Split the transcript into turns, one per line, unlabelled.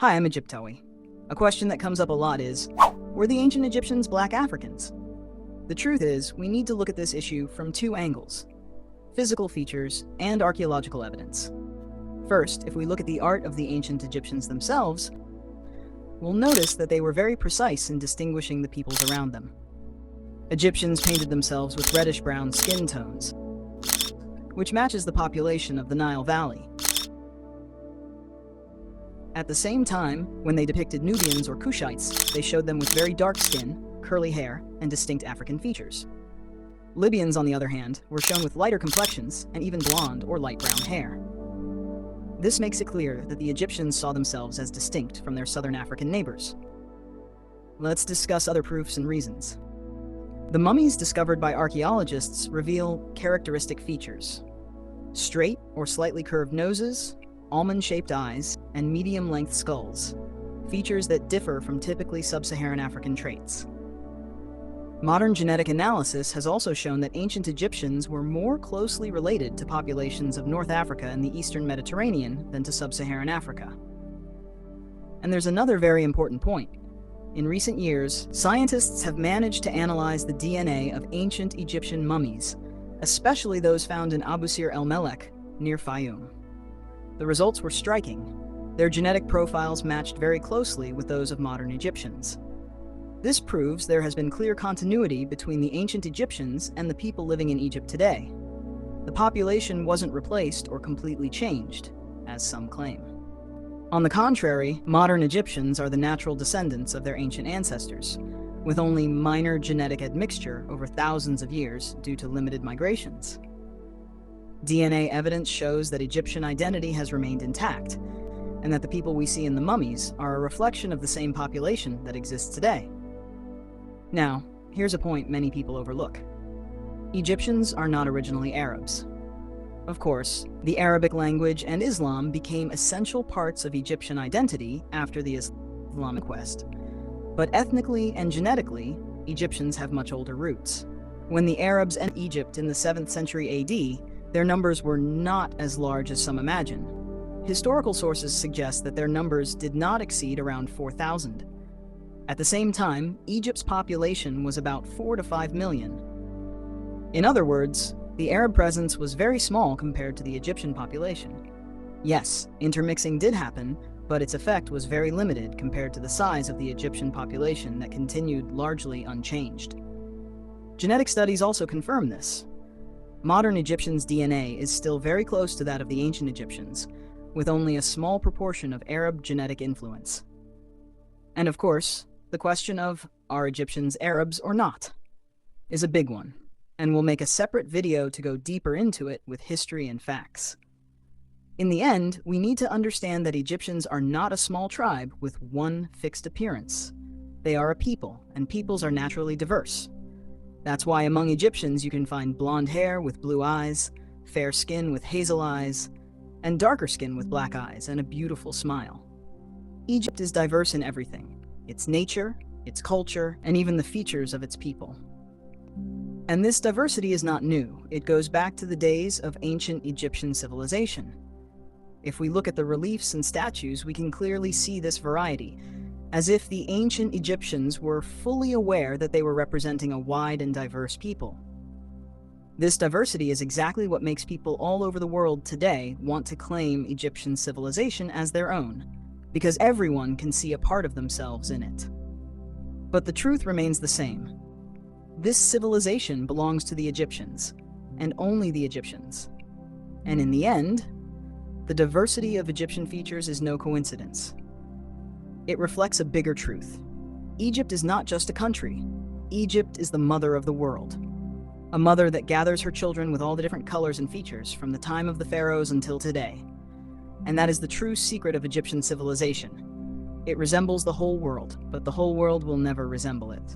Hi, I'm Egyptowie. A question that comes up a lot is, were the ancient Egyptians Black Africans? The truth is, we need to look at this issue from two angles: physical features and archaeological evidence. First, if we look at the art of the ancient Egyptians themselves, we'll notice that they were very precise in distinguishing the peoples around them. Egyptians painted themselves with reddish-brown skin tones, which matches the population of the Nile Valley. At the same time, when they depicted Nubians or Kushites, they showed them with very dark skin, curly hair, and distinct African features. Libyans, on the other hand, were shown with lighter complexions and even blonde or light brown hair. This makes it clear that the Egyptians saw themselves as distinct from their southern African neighbors. Let's discuss other proofs and reasons. The mummies discovered by archaeologists reveal characteristic features: straight or slightly curved noses, almond-shaped eyes, and medium-length skulls, features that differ from typically sub-Saharan African traits. Modern genetic analysis has also shown that ancient Egyptians were more closely related to populations of North Africa and the Eastern Mediterranean than to sub-Saharan Africa. And there's another very important point. In recent years, scientists have managed to analyze the DNA of ancient Egyptian mummies, especially those found in Abu Sir el-Melek, near Fayum. The results were striking. Their genetic profiles matched very closely with those of modern Egyptians. This proves there has been clear continuity between the ancient Egyptians and the people living in Egypt today. The population wasn't replaced or completely changed, as some claim. On the contrary, modern Egyptians are the natural descendants of their ancient ancestors, with only minor genetic admixture over thousands of years due to limited migrations. DNA evidence shows that Egyptian identity has remained intact, and that the people we see in the mummies are a reflection of the same population that exists today. Now, here's a point many people overlook. Egyptians are not originally Arabs. Of course, the Arabic language and Islam became essential parts of Egyptian identity after the Islamic conquest. But ethnically and genetically, Egyptians have much older roots. When the Arabs entered Egypt in the 7th century AD, their numbers were not as large as some imagine. Historical sources suggest that their numbers did not exceed around 4,000. At the same time, Egypt's population was about 4 to 5 million. In other words, the Arab presence was very small compared to the Egyptian population. Yes, intermixing did happen, but its effect was very limited compared to the size of the Egyptian population that continued largely unchanged. Genetic studies also confirm this. Modern Egyptians' DNA is still very close to that of the ancient Egyptians, with only a small proportion of Arab genetic influence. And of course, the question of, are Egyptians Arabs or not, is a big one, and we'll make a separate video to go deeper into it with history and facts. In the end, we need to understand that Egyptians are not a small tribe with one fixed appearance. They are a people, and peoples are naturally diverse. That's why among Egyptians you can find blonde hair with blue eyes, fair skin with hazel eyes, and darker skin with black eyes and a beautiful smile. Egypt is diverse in everything: its nature, its culture, and even the features of its people. And this diversity is not new. It goes back to the days of ancient Egyptian civilization. If we look at the reliefs and statues, we can clearly see this variety, as if the ancient Egyptians were fully aware that they were representing a wide and diverse people. This diversity is exactly what makes people all over the world today want to claim Egyptian civilization as their own, because everyone can see a part of themselves in it. But the truth remains the same. This civilization belongs to the Egyptians, and only the Egyptians. And in the end, the diversity of Egyptian features is no coincidence. It reflects a bigger truth. Egypt is not just a country. Egypt is the mother of the world. A mother that gathers her children with all the different colors and features from the time of the pharaohs until today. And that is the true secret of Egyptian civilization. It resembles the whole world, but the whole world will never resemble it.